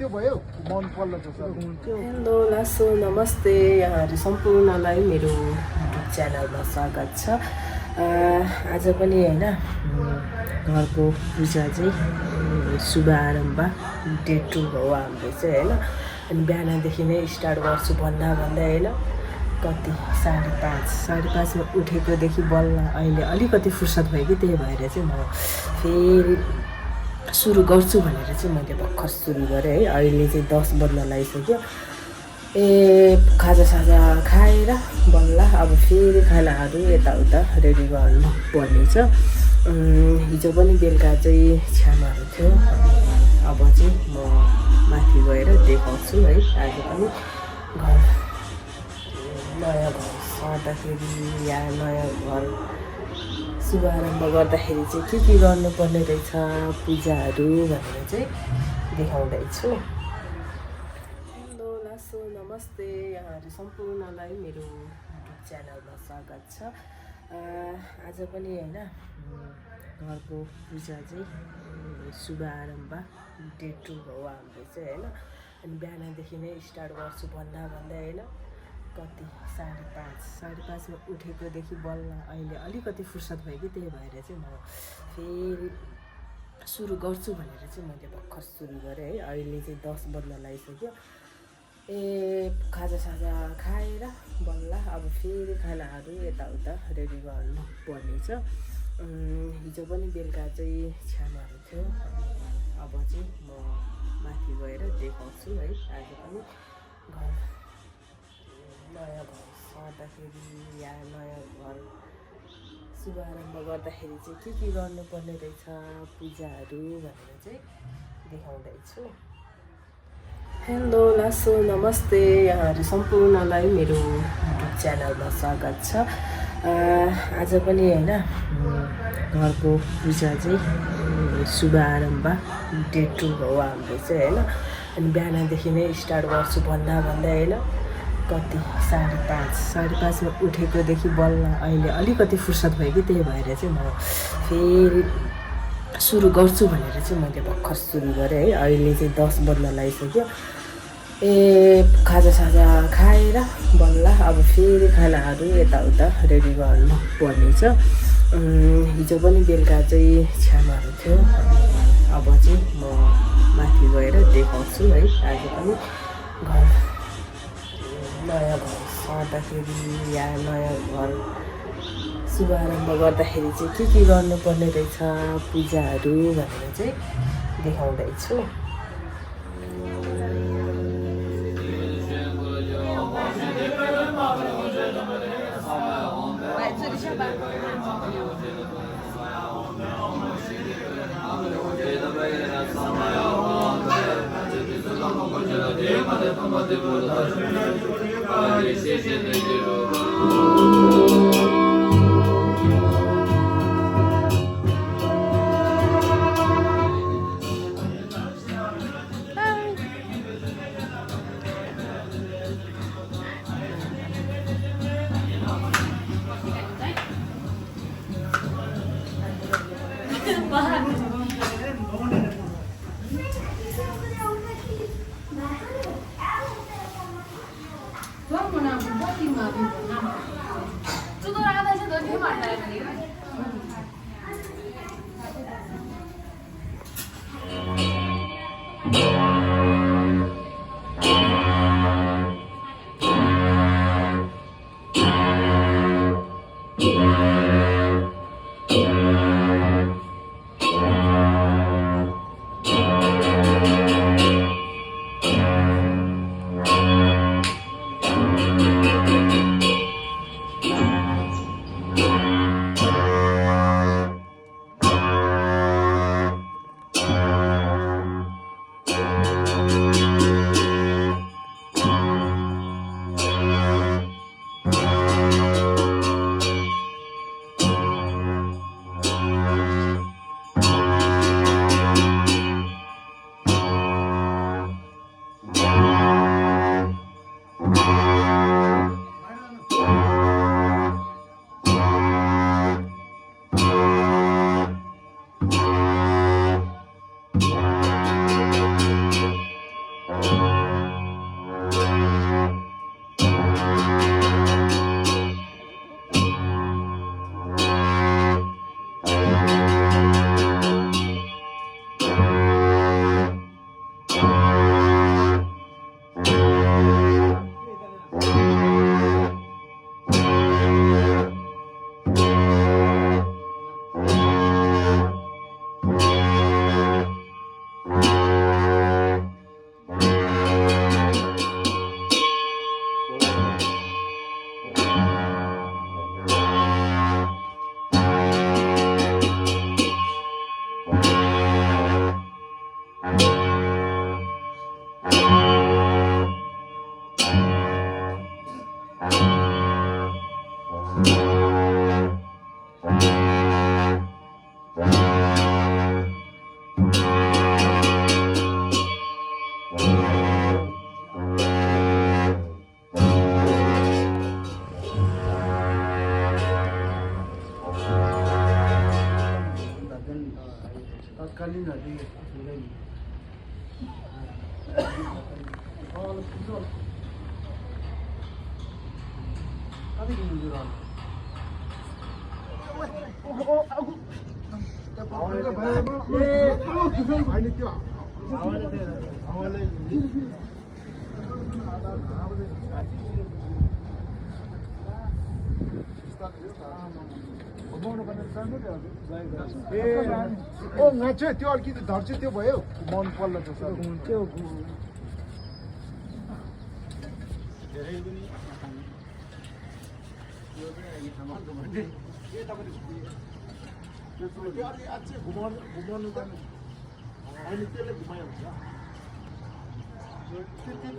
Hello लासो नमस्ते, यहाँहरू सम्पूर्णलाई मेरो युट्युब च्यानलमा स्वागत छ। आज पनि होइन घरको पूजा चाहिँ शुभारम्भ डे 2 हो हाम्रो चाहिँ होइन। अनि बिहानदेखि नै स्टार्ट गर्छु भन्दा होइन कति 5:30मा उठेकोदेखि बल्ल अहिले अलिकति फुर्सद भयो कि त्यही भएर चाहिँ म फेरि सुरु गर्छु भनेर चाहिँ मैले भर्खर सुरु गरेँ है। अहिले चाहिँ 10 बज्न लागिसक्यो। खाजासाजा खाएर बल्ल अब फेरि खानाहरू यताउता रेडी गर्नु पर्ने छ। हिजो पनि बेलुका चाहिँ छ्यामाहरू थियो। अब चाहिँ म माथि गएर देखाउँछु है। आज पनि घर नयाँ घर सर्दाखेरि या नयाँ घर शुभारम्भ गर्दाखेरि चाहिँ के गर्नुपर्ने रहेछ पूजाहरू भनेर चाहिँ देखाउँदैछु। हेलो लासो नमस्ते, यहाँहरू सम्पूर्णलाई मेरो युट्युब च्यानलमा स्वागत छ। आज पनि होइन घरको पूजा चाहिँ शुभारम्भ डे 2 हो हाम्रो चाहिँ होइन। अनि बिहानदेखि नै स्टार्ट गर्छु भन्दा होइन कति 5:30मा उठेकोदेखि बल्ल अहिले अलिकति फुर्सद भयो कि त्यही भएर चाहिँ म फेरि सुरु गर्छु भनेर चाहिँ मैले भर्खर सुरु गरेँ है। अहिले चाहिँ 10 बज्न लागिसक्यो। खाजासाजा खाएर बल्ल अब फेरि खानाहरू यताउता रेडी गर्नु पर्ने छ। हिजो पनि बेलुका चाहिँ छ्यामाहरू थियो। अब चाहिँ म माथि गएर देखाउँछु है। आज पनि घर नयाँ घर सर्दाखेरि या नयाँ घर शुभारम्भ गर्दाखेरि चाहिँ के गर्नुपर्ने रहेछ पूजाहरू भनेर चाहिँ देखाउँदैछु। हेलो लासो नमस्ते, यहाँहरू सम्पूर्णलाई मेरो युट्युब च्यानलमा स्वागत छ। आज पनि होइन घरको पूजा चाहिँ शुभारम्भ डे 2 हो हाम्रो चाहिँ होइन। अनि बिहानदेखि नै स्टार्ट गर्छु भन्दा होइन कति 5:30मा उठेकोदेखि बल्ल अहिले अलिकति फुर्सद भयो कि त्यही भएर चाहिँ म फेरि सुरु गर्छु भनेर चाहिँ मैले भर्खर सुरु गरेँ है। अहिले चाहिँ 10 बज्न लागिसक्यो। खाजासाजा खाएर बल्ल अब फेरि खानाहरू यताउता रेडी गर्नु पर्ने छ। हिजो पनि बेलुका चाहिँ छ्यामाहरू थियो। अब चाहिँ म माथि गएर देखाउँछु है। आज पनि घर नयाँ घर सर्दाखेरि या नयाँ घर शुभारम्भ गर्दाखेरि चाहिँ के गर्नुपर्ने रहेछ पूजाहरू भनेर चाहिँ देखाउँदैछु। छ त्यो अलिकति धर्छ त्यो भयो मन पल्ल छ सर त्यो घुमाउनु जानु अहिले त्यसले घुमायो हुन्छ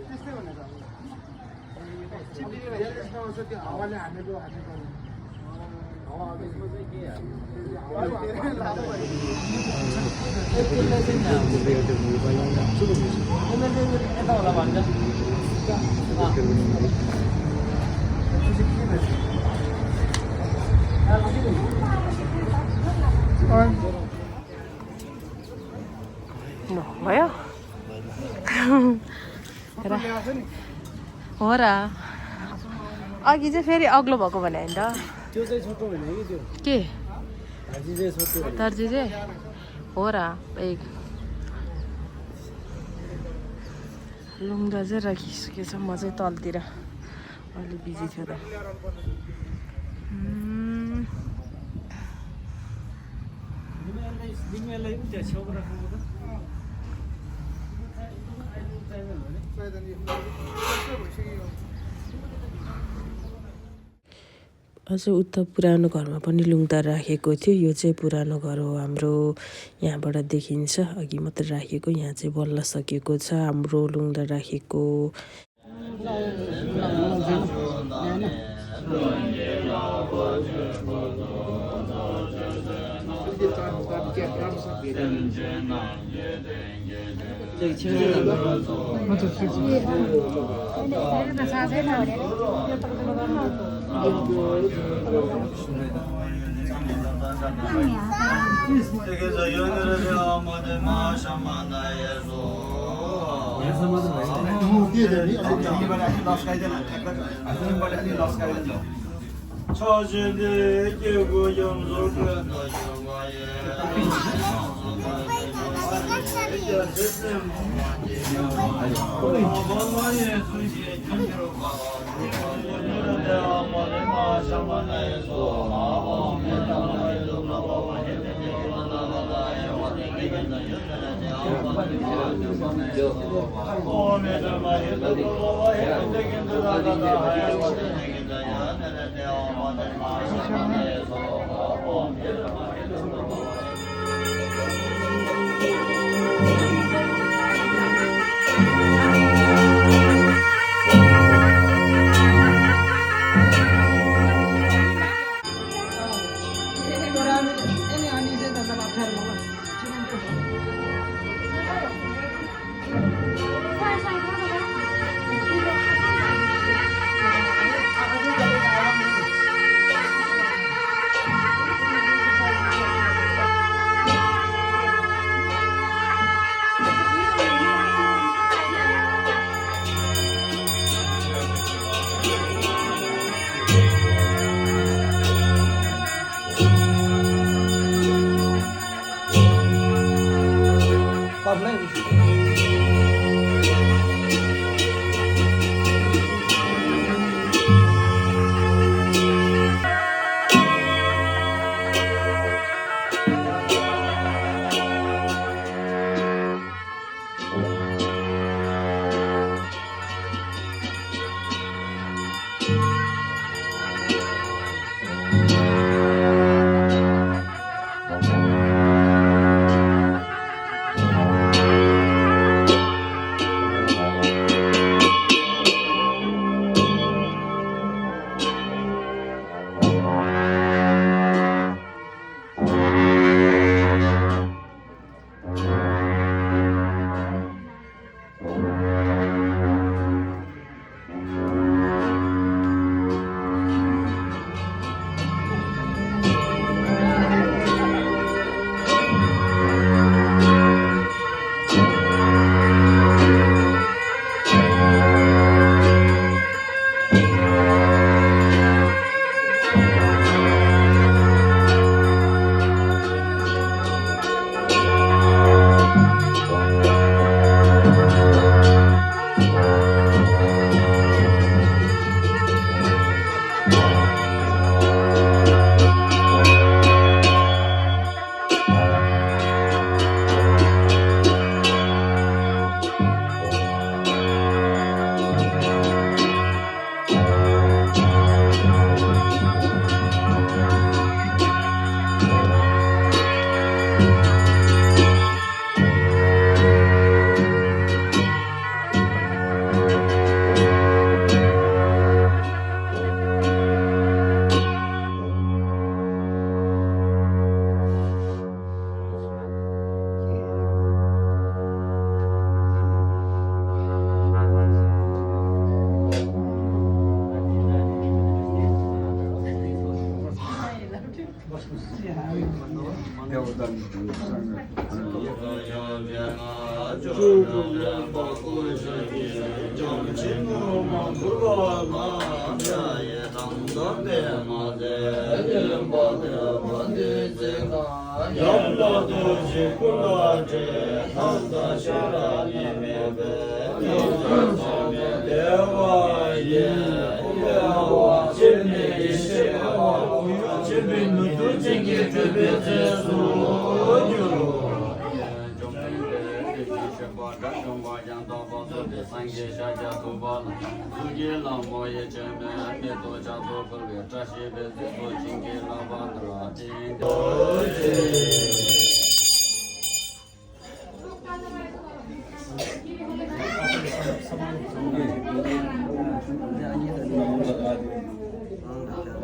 त्यस्तै भनेर त्यो हावाले हानेको भयो हो र अघि चाहिँ फेरि अग्लो भएको भने होइन त त्यो चाहिँ छोटो होइन कि त्यो के भाजी चाहिँ छोटो दर्जी चाहिँ हो र एक लुङ्गा चाहिँ राखिसकेछ म चाहिँ तलतिर अलि बिजी थियो त अझ उता पुरानो घरमा पनि लुङ्गा राखेको थियो यो चाहिँ पुरानो घर हो हाम्रो यहाँबाट देखिन्छ अघि मात्र राखेको यहाँ चाहिँ बल्ल सकेको छ हाम्रो लुङ्गा राखेको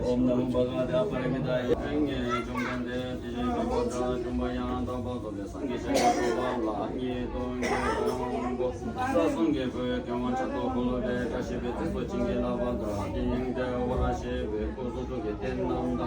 Om Namo Bhagavate Paramitaye Renge Jumgande Dije Jumboda Jumbayang Dambo Sangye Shakya La Nye Dongye Dongbo Sasungye Bwe Kyongwan Chato Kolobe Kashibe Tiso Chinge Lavandra Dingde Warashebe Koso Joge Tennam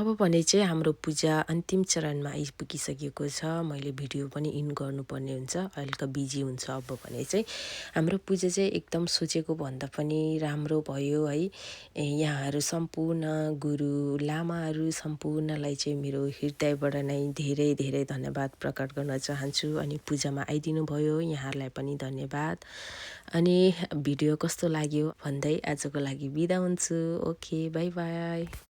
अब भने चाहिँ हाम्रो पूजा अन्तिम चरणमा आइपुगिसकेको छ। मैले भिडियो पनि in गर्नुपर्ने हुन्छ, हल्का बिजी हुन्छ। अब भने चाहिँ हाम्रो पूजा चाहिँ एकदम सोचेको भन्दा पनि राम्रो भयो है। यहाँहरू सम्पूर्ण गुरु लामाहरू सम्पूर्णलाई चाहिँ मेरो हृदयबाट नै धेरै धेरै धन्यवाद प्रकट गर्न चाहन्छु। अनि पूजामा आइदिनु भयो यहाँहरूलाई पनि धन्यवाद। अनि भिडियो कस्तो लाग्यो भन्दै आजको लागि बिदा हुन्छु। Okay, by by.